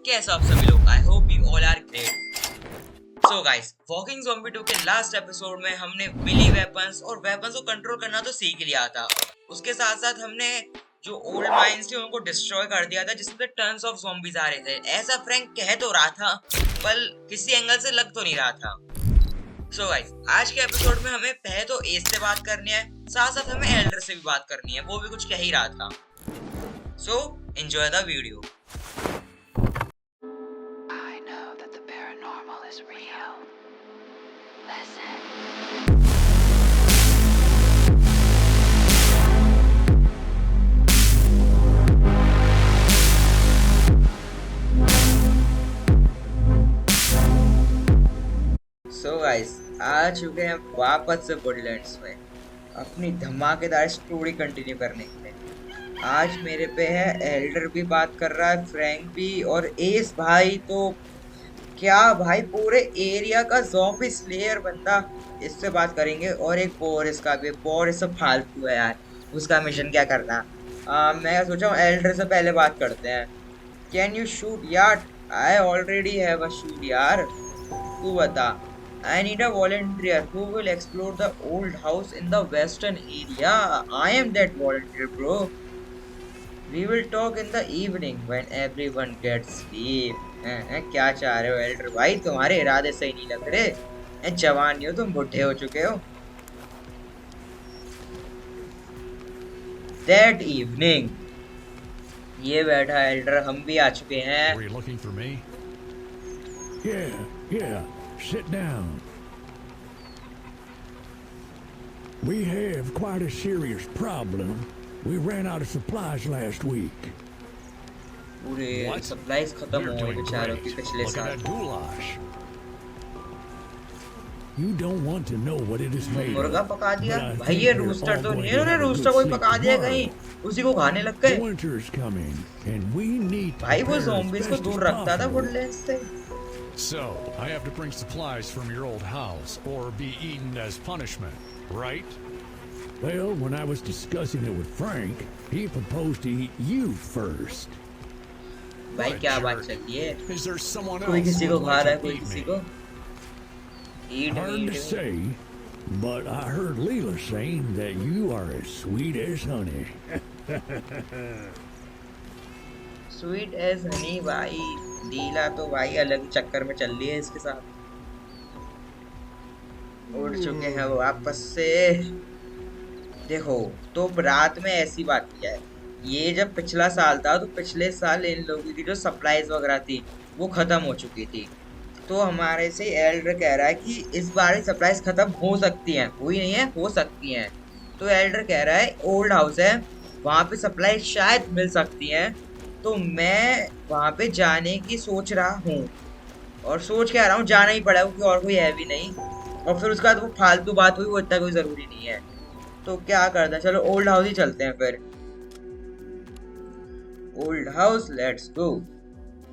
कैसे आप सभी लोग? I hope you all are great. So guys, walking zombie 2 के लास्ट एपिसोड में हमने मिली वेपन्स और वेपन्स को कंट्रोल करना तो सीख लिया था। उसके साथ साथ हमने जो ओल्ड माइंस थे उनको डिस्ट्रॉय कर दिया था, जिसमें टन्स ऑफ ज़ॉम्बीज आ रहे थे। ऐसा फ्रैंक कह तो रहा था, पर किसी एंगल से लग तो नहीं रहा था। सो गाइस, आज के एपिसोड में हमें पहले तो एस से बात करनी है, साथ साथ हमें एल्डर से भी बात करनी है। वो भी कुछ कह ही रहा था। So enjoy the video. So guys, आ चुके हैं वापस से वुडलैंड्स में अपनी धमाकेदार स्टोरी कंटिन्यू करने के लिए। आज मेरे पे है एल्डर भी बात कर रहा है, फ्रैंक भी, और एस भाई तो क्या भाई पूरे एरिया का ज़ॉम्बी स्लेयर बंदा, इससे बात करेंगे। और एक बोरिस का भी। बोरिस सब फालतू है यार, उसका मिशन क्या करना। मैं सोचा हूँ एल्डर से पहले बात करते हैं। कैन यू शूट यार? I already have a shoot यार, तू बता। I need a volunteer who will explore the old house in the western area. I am that volunteer, bro. We will talk in the evening when everyone gets sleep. क्या चाह रहे हो Elder भाई? तुम्हारे इरादे सही नहीं लग रहे। जवान नहीं हो तुम, बुढ़े हो चुके हो। That evening, ये बैठा एल्डर, हम भी आ चुके हैं। Were you looking for me? Yeah. Sit down. We have quite a serious problem. We ran out of supplies last week. पूरे सप्लाईज खत्म हो गए बेचारों की पिछले साल। You don't want to know what it is made of. मुर्गा पका दिया भाई। ये रूस्टर तो नहीं है, उन्होंने रूस्टर कोई पका दिया कहीं, उसी को खाने लग गए। Winter's coming and we need भाई वो ज़ॉम्बीज को दूर रखता था वुडलैंड्स से। So, I have to bring supplies from your old house, or be eaten as punishment, right? Well, when I was discussing it with Frank, he proposed to eat you first. भाई क्या बात चल रही है? Is there someone कोई else किसी who को would खा like रहा है, to कोई eat किसी me? को। Hard to say, but I heard Leela saying that you are as sweet as honey. Sweet as honey भाई। लीला तो भाई अलग चक्कर में चल रही है इसके साथ। उड़ चुके हैं वो वापस से। देखो, तो रात में ऐसी बात किया है, ये जब पिछला साल था तो पिछले साल इन लोगों की जो सप्लाईज वगैरह थी वो खत्म हो चुकी थी। तो हमारे से एल्डर कह रहा है कि इस बार सप्लाईज खत्म हो सकती हैं, हुई नहीं है, हो सकती हैं। तो एल्डर कह रहा है ओल्ड हाउस है, वहाँ पे सप्लाई शायद मिल सकती हैं। तो मैं वहाँ पे जाने की सोच रहा हूँ, और सोच के आ रहा हूँ, जाना ही पड़ा क्योंकि और कोई है भी नहीं। और फिर उसके बाद वो फालतू बात हुई, वो इतना कोई ज़रूरी नहीं है। तो क्या करते हैं, चलो ओल्ड हाउस ही चलते हैं फिर। Old house, let's go.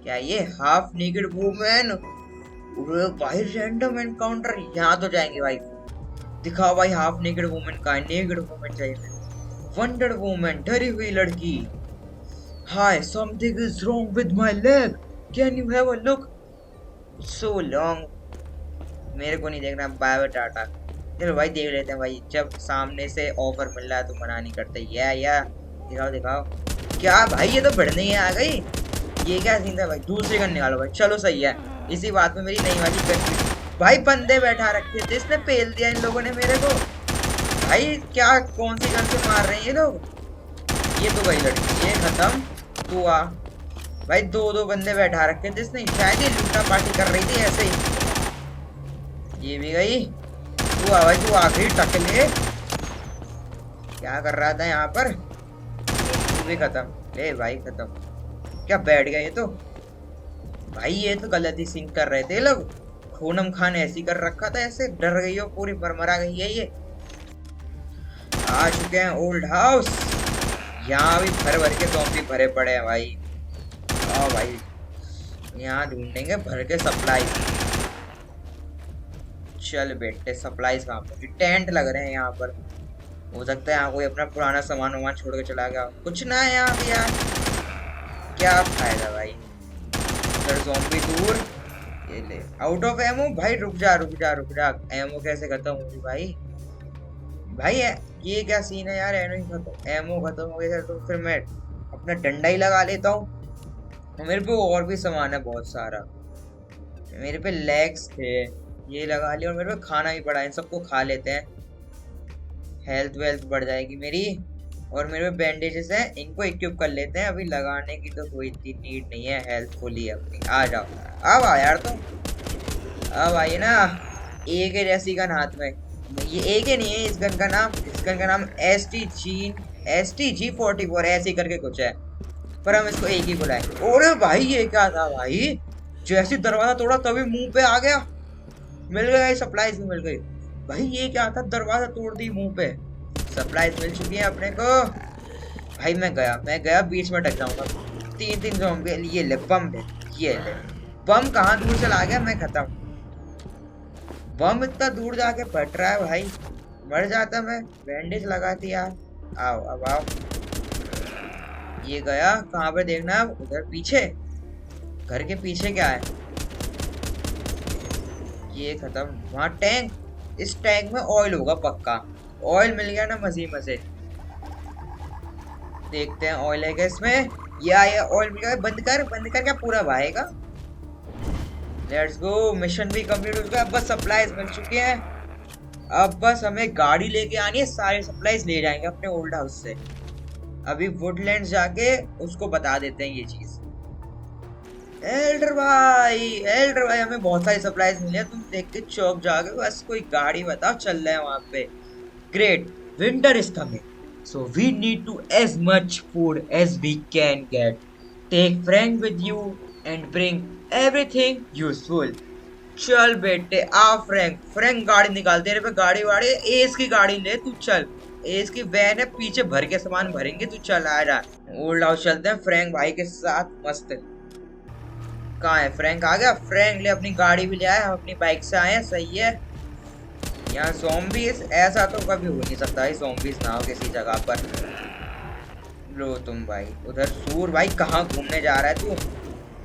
क्या ये हाफ नेकेड वुमेन? भाई रैंडम एनकाउंटर, यहाँ तो जाएंगे भाई। दिखाओ भाई हाफ नेकेड वुमेन का। नेकेड वुमेन चाहिए। वंडर वुमेन, डरी हुई लड़की। Hi, something is wrong with my leg, can you have a look? So long. मेरे को नहीं देखना, बाय बाय टाटा। चलो भाई देख लेते हैं भाई, जब सामने से ऑफर मिल रहा है तो मना नहीं करते। या दिखाओ दिखाओ। क्या भाई, ये तो बढ़ने ही आ गई। ये क्या सीन था भाई? दूसरी गन निकालो भाई। चलो सही है, इसी बात में मेरी नई वाली गन। भाई बंदे बैठा रखे थे, इसने पेल दिया इन लोगों ने मेरे को। भाई क्या, कौन सी गन से मार रहे हैं ये लोग? ये तो गई लड़की, ये खत्म। तू आ भाई। दो बंदे बैठा रखे थे इसने, शायद ये लूटा पार्टी कर रही थी ऐसे ही। ये भी गई। तू आ भाई, तू आखिरी टकले। क्या कर रहा था यहाँ पर? तू भी खत्म। ए भाई खत्म। क्या बैठ गया ये तो? भाई ये तो गलत ही सिंक कर रहे थे लोग। खूनम खान ऐसी कर रखा था, ऐसे डर गई हो, पूरी मरमरा गई है ये। आ चुके हैं ओल्ड हाउस। यहाँ भी भर के ज़ॉम्बी भरे पड़े हैं भाई। आओ भाई, यहाँ ढूंढेंगे भर के सप्लाई। चल बेटे, सप्लाईज कहाँ पर? टेंट लग रहे हैं यहाँ पर। हो सकता है यहाँ कोई अपना पुराना सामान वामान छोड़ के चला गया। कुछ ना है यहाँ भी यार, क्या फायदा भाई। इधर ज़ॉम्बी दूर। ये ले, आउट ऑफ एमो भाई। रुक जा रुक जा रुक जा, एमो कैसे खत्म होगी भाई? भाई ये क्या सीन है यार? एमो खत्म हो गया तो फिर मैं अपना डंडा ही लगा लेता हूँ। मेरे पे और भी सामान है बहुत सारा। मेरे पे लेग्स थे, ये लगा लिया, और मेरे पे खाना भी पड़ा, इन सबको खा लेते हैं, हेल्थ वेल्थ बढ़ जाएगी मेरी। और मेरे पे बैंडेजेस हैं, इनको इक्विप कर लेते हैं। अभी लगाने की तो कोई इतनी नीड नहीं है, हेल्थ फुली है अपनी। आ जाओ, अब आ यार तुम, अब आइए ना। एक है जैसी गन हाथ में, ये एक ही नहीं है, इस गन का नाम STG-44 ऐसे करके कुछ है, पर हम इसको एक ही बुलाएं। अरे भाई ये क्या था भाई? जैसे दरवाजा तोड़ा तभी मुंह पे आ गया। मिल गया, सप्लाईज भी मिल गई भाई। ये क्या था, दरवाजा तोड़ दी, मुंह पे सप्लाईज मिल चुकी है अपने को। भाई मैं गया बीच में टक जाऊंगा। तीन ज़ॉम्बी। ये ले बम, ये ले बम। कहाँ दूर चला गया, मैं खत्म। बम इतना दूर जाके फट रहा है भाई, मर जाता मैं। बैंडेज लगाती यार। आओ अब आओ। ये गया कहाँ पे देखना है? उधर पीछे, घर के पीछे क्या है? ये खत्म। वहाँ टैंक, इस टैंक में ऑयल होगा पक्का। ऑयल मिल गया ना मजे मजे। देखते हैं ऑयल है क्या इसमें। ये ऑयल मिल गया। बंद कर क्या पूरा भाएगा? Let's go. मिशन भी कंप्लीट हो चुका है। बस सप्लाईज मिल चुके हैं। अब बस हमें गाड़ी लेके आनी है, सारे सप्लाईज ले जाएंगे अपने ओल्ड हाउस से। अभी वुडलैंड्स जाके उसको बता देते हैं ये चीज। एल्डर भाई हमें बहुत सारी सप्लाईज मिली है, तुम देख के चौक जाके बस कोई गाड़ी बताओ, चल रहे हैं वहां पे। Great, winter is coming, so we need to as much food as we can get. Take Frank with you and bring everything useful. चल बेटे आ फ्रैंक गाड़ी निकाल, तेरे पे गाड़ी वाड़ी, एस की गाड़ी ले तू, चल। एस की वैन है, पीछे भर के सामान भरेंगे, तू चल आ जा। ओल्ड हाउस चलते हैं फ्रैंक भाई के साथ। मस्त। कहाँ है फ्रैंक? आ गया फ्रैंक। ले अपनी गाड़ी भी ले आया, हम अपनी बाइक से आए हैं, सही है। यहाँ ज़ॉम्बीज ऐसा तो कभी हो नहीं सकता है, ज़ॉम्बीज ना हो किसी जगह पर। लो तुम भाई उधर। सूर भाई कहाँ घूमने जा रहा है तू?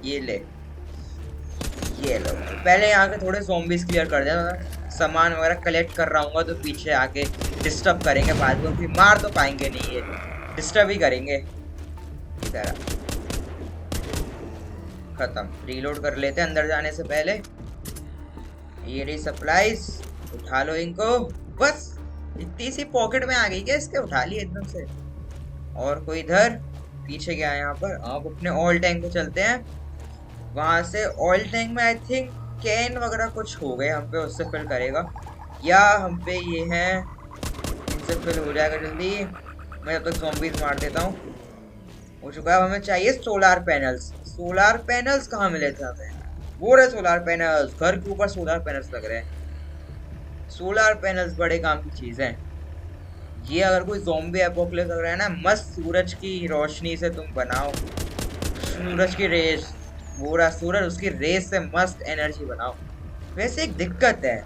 ये ले, ये लो। पहले यहाँ के थोड़े ज़ॉम्बीज क्लियर कर देना। सामान वगैरह कलेक्ट कर रहा हूँ तो पीछे आके डिस्टर्ब करेंगे बाद में, क्योंकि मार तो पाएंगे नहीं, ये डिस्टर्ब ही करेंगे। इधर खत्म। रीलोड कर लेते हैं अंदर जाने से पहले। ये रही सप्लाईज, उठा लो इनको। बस इतनी सी पॉकेट में आ गई क्या इसके? उठा लिए एकदम से। और कोई इधर पीछे क्या है यहाँ पर? आप अपने ऑयल टैंक पे चलते हैं। वहां से ऑयल टैंक में आई थिंक कैन वगैरह कुछ हो गए हम पे, उससे फिल करेगा। या हम पे ये है, इनसे फिल हो जाएगा जल्दी। मैं जब तक ज़ॉम्बीज मार देता हूँ। हो चुका है। हमें चाहिए सोलार पैनल्स। सोलार पैनल्स कहाँ मिले थे हमें? वो रहे सोलार पैनल्स, घर के ऊपर सोलार पैनल्स लग रहे हैं। सोलार पैनल्स बड़े काम की चीज है ये। अगर कोई ज़ॉम्बी एपोकलिप्स लग रहा है ना, मस्त सूरज की रोशनी से तुम बनाओ, सूरज की रेस, पूरा सूरज उसकी रेस से मस्त एनर्जी बनाओ। वैसे एक दिक्कत है,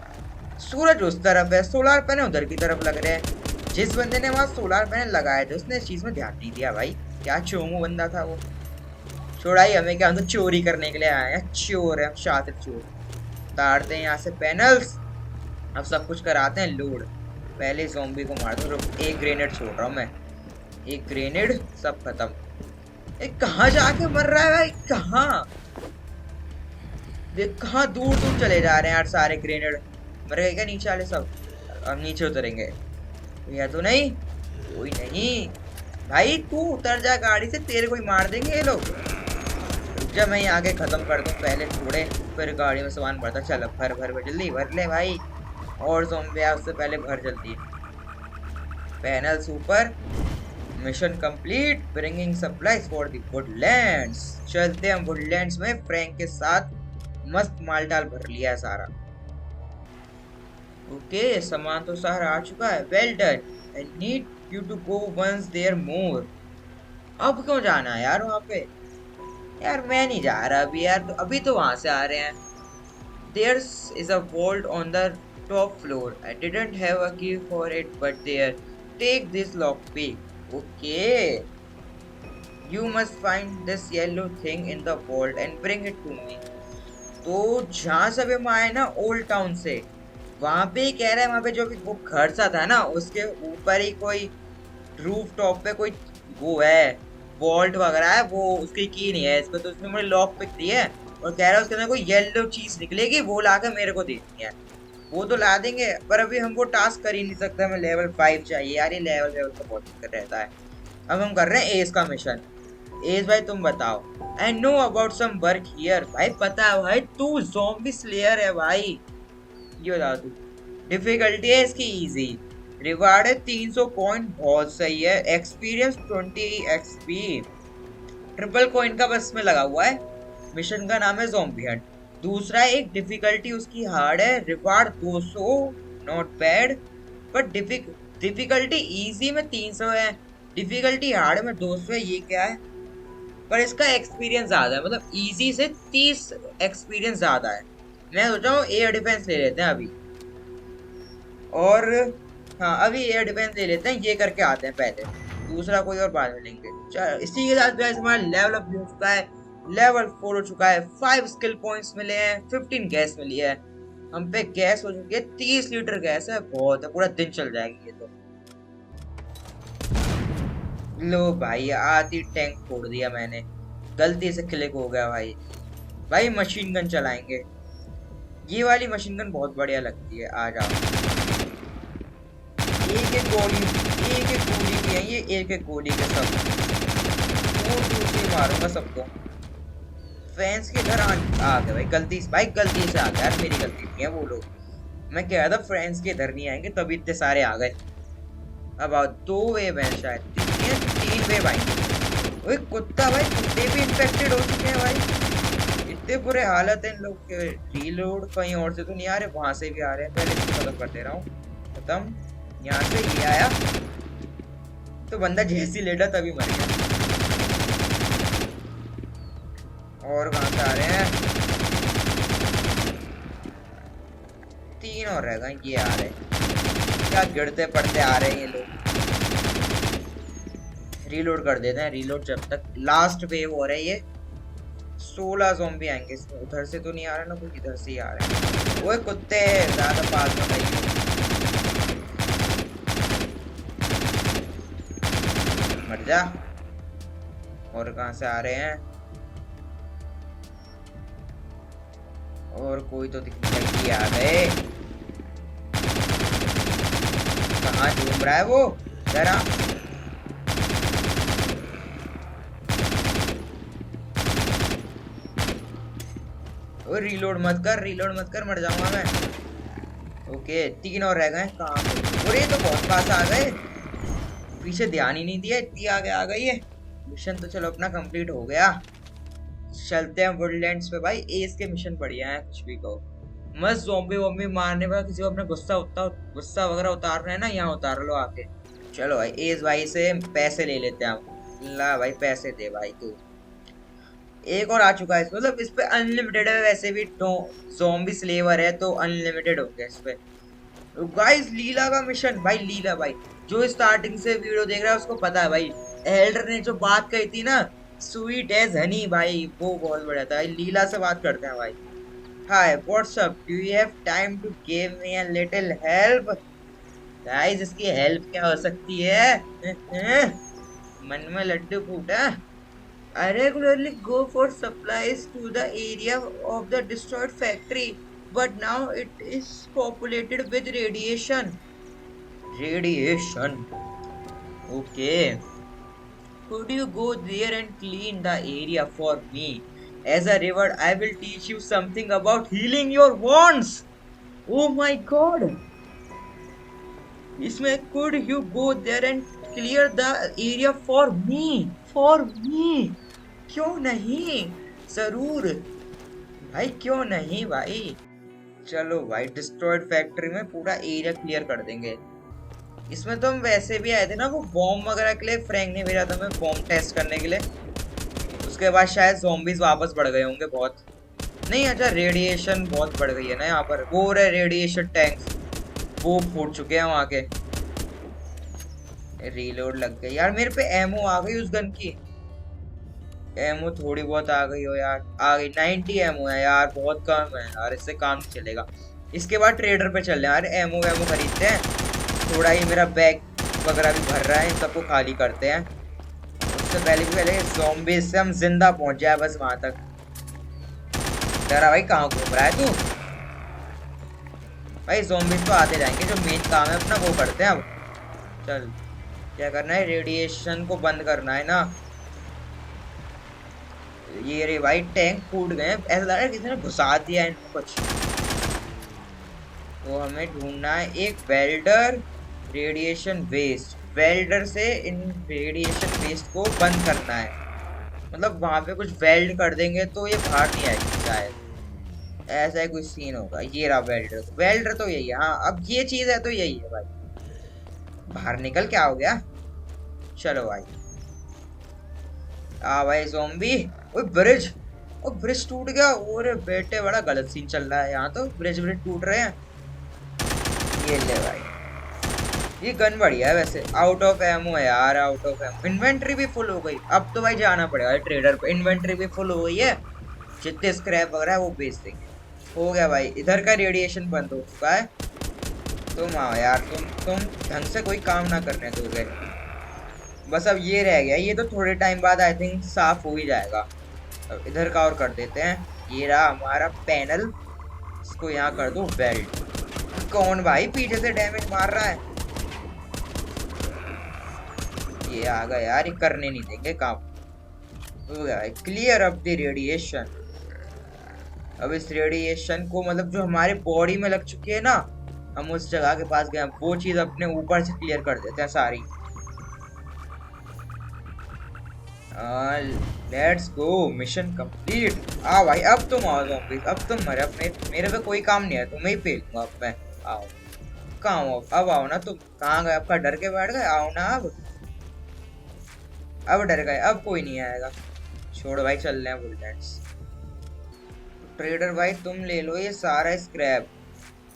सूरज उस तरफ है, सोलार पैनल उधर की तरफ लग रहे हैं। जिस बंदे ने वहाँ सोलार पैनल लगाए थे उसने इस चीज में ध्यान नहीं दिया भाई। क्या चोमू बंदा था वो। छोड़ाई हमें, क्या हम तो चोरी करने के लिए आए हैं। चोर है हम, शातिर चोर। तारते हैं यहाँ से पैनल्स। अब सब कुछ कराते हैं लोड। पहले ज़ॉम्बी को मार दो। एक ग्रेनेड छोड़ रहा हूँ मैं, एक ग्रेनेड, सब खत्म। एक कहाँ जाके मर रहा है भाई? कहाँ देख, कहाँ दूर दूर चले जा रहे हैं यार सारे ग्रेनेड। मर गए क्या नीचे वाले सब? अब नीचे उतरेंगे या तो नहीं? कोई नहीं भाई, तू उतर जा गाड़ी से, तेरे कोई मार देंगे ये लोग। जब मैं यहाँ आगे खत्म कर दूँ पहले थोड़े, फिर गाड़ी में सामान भरता। चल भर जल्दी भर ले भाई। और ज़ॉम्बी है उससे पहले भर जल्दी। पैनल्स ऊपर। Mission complete. Bringing supplies for the Woodlands. चलते हैं वुडलैंड्स में फ्रैंक के साथ। मस्त माल डाल भर लिया है सारा। ओके सामान तो सारा आ चुका है। Well done. I need you to go once there more. अब क्यों जाना है यार वहाँ पे? यार मैं नहीं जा रहा अभी यार, अभी तो वहां से आ रहे हैं। There is a vault on the top floor. I didn't have a key for it, but there. Take this lockpick. Okay. You must find this yellow thing in the vault and bring it to me. तो जहाँ से भी हम आए ना old town से, वहां पे ही कह रहा है, वहां पे जो भी वो घर सा था ना उसके ऊपर ही कोई रूफ टॉप पे कोई वो है वॉल्ट वगैरह है, वो उसकी की नहीं है इस पे, तो उसने मुझे लॉक पिक दी है और कह रहा है उसके अंदर कोई येलो चीज निकलेगी, वो ला के मेरे को देनी है। वो तो ला देंगे पर अभी हम वो टास्क कर ही नहीं सकते, हमें लेवल 5 चाहिए यार, ये लेवल लेवल का बहुत दिक्कत रहता है। अब हम कर रहे हैं एस का मिशन। एस भाई तुम बताओ। I know about some work here. भाई पता है भाई, तू ज़ॉम्बी स्लेयर है भाई। ये बता तू। डिफिकल्टी है इसकी इजी, रिवार्ड है 300 पॉइंट, बहुत सही है। एक्सपीरियंस 20 एक्सपी, ट्रिपल कॉइन का बस में लगा हुआ है। मिशन का नाम है ज़ॉम्बी हंट। दूसरा एक डिफिकल्टी उसकी हार्ड है, reward 200, not bad. But difficulty easy में 300 है, डिफिकल्टी हार्ड में 200 है। ये क्या है? पर इसका एक्सपीरियंस ज्यादा है, मतलब इजी से 30 एक्सपीरियंस ज्यादा है। मैं सोचा हूँ एयर डिफेंस ले लेते हैं अभी, और हाँ अभी एयर डिफेंस ले लेते हैं, ये करके आते हैं पहले, दूसरा कोई और बाद में लेंगे। चलो इसी के साथ गाइस हमारा लेवल अप हो चुका है, लेवल 4 हो चुका है, 5 स्किल पॉइंट्स मिले हैं, 15 गैस मिली है। हम पे गैस हो चुकी है 30 लीटर गैस है, बहुत है, पूरा दिन चल जाएगी ये तो। लो भाई आधी टैंक फोड़ दिया मैंने, गलती से क्लिक हो गया भाई। भाई मशीन गन चलाएंगे, ये वाली मशीन गन बहुत बढ़िया लगती है। आ जाओ, एक एक गोली की है ये, एक एक गोली के सब दूर दूर से मारूंगा सबको। फैंस के घर आ गए भाई, गलती से आ गया यार, मेरी गलती नहीं है वो लोग। मैं कह रहा था फ्रेंड्स के इधर नहीं आएंगे, तभी इतने सारे आ गए। अब आओ, 2 वेव है शायद, 3 वेव आएंगे। ओए कुत्ता भाई, कुत्ते भी इन्फेक्टेड हो चुके हैं भाई, इतने बुरे हालत है इन लोग के। रीलोड कहीं और से तो नहीं आ रहे, वहां से भी आ रहे हैं, पहले इसको खत्म कर दे रहा हूँ। खत्म, यहाँ से ये आया तो बंदा जैसी लेटा तभी मर गया। और कहाँ से आ रहे हैं? 3 और रह गए, ये आ रहे हैं, क्या गिरते पड़ते आ रहे हैं ये लोग। रीलोड कर देते हैं, रीलोड जब तक। लास्ट वेव हो रहा है ये, 16 ज़ॉम्बी आएंगे इसमें। उधर से तो नहीं आ रहा ना कोई, इधर से ही आ रहे हैं। ओए कुत्ते ज्यादा पास में नहीं, मर जा। और कहाँ से आ रहे हैं? और कोई तो दिखने आ गए। कहाँ घूम रहा है वो जरा? रीलोड मत कर, मर जाऊंगा मैं। ओके 3 और रह गए। कहाँ पे? और ये तो बहुत पास आ गए, पीछे ध्यान ही नहीं दिया, इतनी आगे आ गई है। मिशन तो चलो अपना कंप्लीट हो गया, चलते हैं वुडलैंड्स पे। भाई एस के मिशन बढ़िया है, कुछ भी कहो। मस्त ज़ॉम्बी वॉम्बी मारने पर किसी को अपना गुस्सा वगैरह उतारना है ना, यहाँ उतार लो आके। चलो भाई एस भाई से पैसे ले लेते हैं हम। ला भाई पैसे दे भाई तू। एक और आ चुका है, मतलब इस पे अनलिमिटेड है, वैसे भी ज़ॉम्बी स्लेवर है तो अनलिमिटेड हो गया इस पे। गाइस लीला का मिशन, भाई लीला भाई जो स्टार्टिंग से वीडियो देख रहा है उसको पता है भाई, एल्डर ने जो बात कही थी ना, स्वीट एज हनी, भाई वो बहुत बढ़िया था। लीला से बात करते हैं भाई। Hi what's up, do you have time to give me a little help? Guys इसकी हेल्प क्या हो सकती है? मन में लड्डू फूटा। I regularly go for supplies to the area of the destroyed factory, but now it is populated with radiation. Radiation. Okay. Could you go there and clean the area for me? As a reward, I will teach you something about healing your wounds. Oh my God. इसमें could you go there and clear the area for me? For me. क्यों नहीं, जरूर भाई, क्यों नहीं भाई। चलो भाई डिस्ट्रॉयड फैक्ट्री में पूरा एरिया क्लियर कर देंगे। इसमें तो हम वैसे भी आए थे ना, वो बॉम्ब वगैरह के लिए फ्रैंक ने भेजा था हमें बॉम्ब टेस्ट करने के लिए। उसके बाद शायद ज़ॉम्बीज वापस बढ़ गए होंगे बहुत। नहीं अच्छा, रेडिएशन बहुत बढ़ गई है ना यहाँ पर। वो रहे रेडिएशन टैंक, वो फूट चुके हैं वहाँ के। रीलोड लग गई यार, मेरे पे एमओ आ गई उस गन की। एमओ थोड़ी बहुत आ गई हो यार, आ गई 90 एमओ है यार, बहुत कम है यार, इससे काम नहीं चलेगा। इसके बाद ट्रेडर पे चल रहे हैं यार, एमओ वेमो खरीदते हैं, थोड़ा ही मेरा बैग वगैरह भी भर रहा है, इन सबको खाली करते हैं। उससे पहले ज़ॉम्बी से हम जिंदा पहुंच जाए बस वहां तक। तेरा भाई कहाँ घूम रहा है तू? भाई ज़ॉम्बीज तो आते जाएंगे, जो मेन काम है अपना वो करते हैं अब। चल क्या करना है, रेडिएशन को बंद करना है ना। ये रे भाई टैंक फूट गए, ऐसा लग रहा है किसी ने घुसा दिया इनको कुछ। तो हमें ढूंढना है एक वेल्डर, रेडिएशन वेस्ट, वेल्डर से इन रेडिएशन वेस्ट को बंद करना है। मतलब वहां पे कुछ वेल्ड कर देंगे तो ये बाहर नहीं आएगी शायद, ऐसा ही कुछ सीन होगा। ये रहा वेल्डर, वेल्डर तो यही है। हाँ अब ये चीज है तो यही है भाई। बाहर निकल, क्या हो गया? चलो भाई, आ भाई ज़ॉम्बी। ओए ब्रिज, ओ ब्रिज टूट गया। ओरे बेटे बड़ा गलत सीन चल रहा है यहाँ तो, ब्रिज ब्रिज टूट रहे हैं। ये ले भाई, ये गन बढ़िया है वैसे। आउट ऑफ एमो है यार, आउट ऑफ एमो। इन्वेंट्री भी फुल हो गई, अब तो भाई जाना पड़ेगा ट्रेडर पे। इन्वेंट्री भी फुल हो गई है, जितने स्क्रैप वगैरह है वो बेच देंगे। हो गया भाई, इधर का रेडिएशन बंद हो चुका है। तुम आओ यार, तुम ढंग से कोई काम ना करने दोगे। बस अब ये रह गया, ये तो थोड़े टाइम बाद आई थिंक साफ हो ही जाएगा। अब इधर का और कर देते हैं। ये रहा हमारा पैनल, इसको यहाँ कर दो बेल्ट। कौन भाई पीछे से डैमेज मार रहा है? ये आ गया यार, ये करने नहीं देंगे काम। हो गया भाई, क्लियर अप द रेडिएशन। अब इस रेडिएशन को मतलब जो हमारे बॉडी में लग चुकी है ना, हम उस जगह के पास गए, वो चीज अपने ऊपर से क्लियर कर देते हैं सारी। Let's go, mission complete. आ भाई अब तुम आओ ज़ॉम्बीज़, अब तुम मरे। अब मेरे पे कोई काम नहीं है, तुम्हें ही फेंकूंगा अब मैं। आओ, कहाँ हो? अब आओ ना तुम, कहाँ गए? आपका डर के बैठ गए? आओ ना अब डर गए, अब कोई नहीं आएगा। छोड़ भाई, चल रहे हैं बुलेट्स। ट्रेडर भाई तुम ले लो ये सारा स्क्रैप,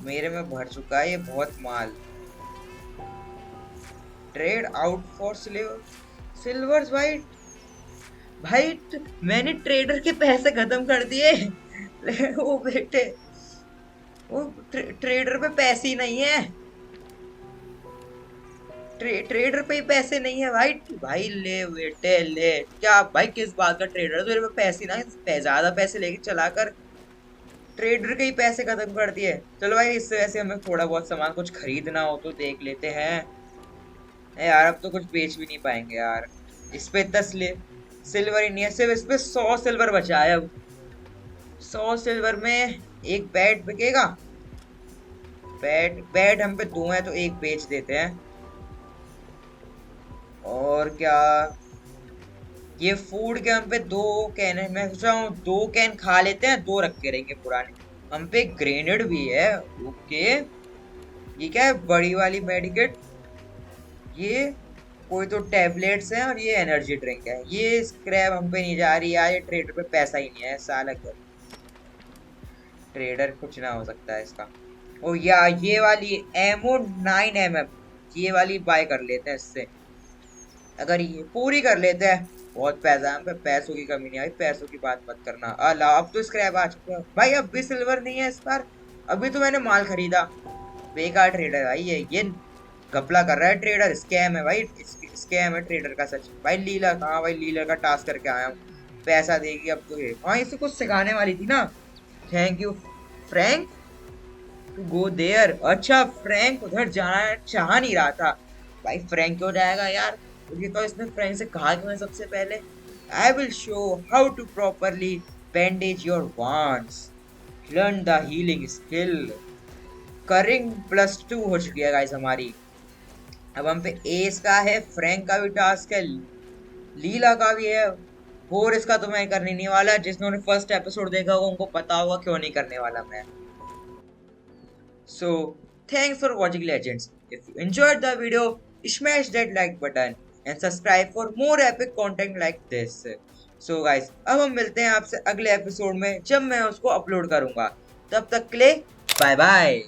मेरे में भर चुका है ये बहुत माल। ट्रेड आउट फॉर सिल्वर्स भाई। भाई मैंने ट्रेडर के पैसे खत्म कर दिए। वो बेटे, वो ट्रेडर पे पैसे ही नहीं है। ट्रेडर पे ही पैसे नहीं है भाई। भाई ले बेटे ले। क्या भाई, किस बात का ट्रेडर? तेरे पे पैसे ना, ज्यादा पैसे लेके चला कर, ट्रेडर के ही पैसे खत्म कर दिए। चलो भाई, इससे वैसे हमें थोड़ा बहुत सामान कुछ खरीदना हो तो देख लेते हैं। यार अब तो कुछ बेच भी नहीं पाएंगे यार, इस पे 10 सिल्वर ही नहीं है, सिर्फ इस पे 100 सिल्वर बचा है। अब 100 सिल्वर में एक बेड बिकेगा। बेड हम पे 2 है तो एक बेच देते हैं। और क्या, ये फूड के हम पे 2 कैन है। मैं सोच रहा हूँ 2 कैन खा लेते हैं, 2 रख के रहेंगे पुराने। हम पे ग्रेनेड भी है। ओके, ये क्या है? बड़ी वाली मेडिकेट, ये कोई तो टैबलेट्स हैं और ये एनर्जी ड्रिंक है। ये स्क्रैप हम पे नहीं जा रही यार, ये ट्रेडर पे पैसा ही नहीं है साला। ट्रेडर कुछ ना हो सकता है इसका। ओ यार ये वाली एमओ 9mm, ये वाली बाय कर लेते हैं इससे। अगर ये पूरी कर लेते हैं, बहुत पैसा है हम पे, पैसों की कमी नहीं आई। पैसों की बात मत करना। अला अब तो स्क्रैप आ चुका है भाई, अब भी सिल्वर नहीं है इस बार। अभी तो मैंने माल खरीदा। बेकार ट्रेडर भाई, ये घपला कर रहा है ट्रेडर। स्कैम है भाई, स्कैम है ट्रेडर का सच। भाई लीला कहाँ? भाई लीला का टास्क करके आया हूँ, पैसा देगी अब तो ये। हाँ इसे कुछ सिखाने वाली थी ना। Thank you Frank to go there. अच्छा फ्रैंक उधर जाना चाह नहीं रहा था भाई, फ्रैंक क्यों जाएगा यार? ये तो इसने फ्रैंक से कहा कि मैं सबसे पहले I will show how to properly bandage your wounds, learn the healing skill. करिंग +2 हो चुकी है गाइस हमारी। अब हम पे एस का है, फ्रैंक का भी टास्क है, लीला का भी है। और इसका तो मैं करने नहीं वाला। जिसने फर्स्ट एपिसोड देखा होगा उनको पता होगा क्यों नहीं करने वाला मैं। So thanks for watching legends. If you enjoyed the video, smash that like button and subscribe for more epic content like this. So guys, अब हम मिलते हैं आपसे अगले एपिसोड में, जब मैं उसको अपलोड करूंगा। तब तक के लिए बाय बाय।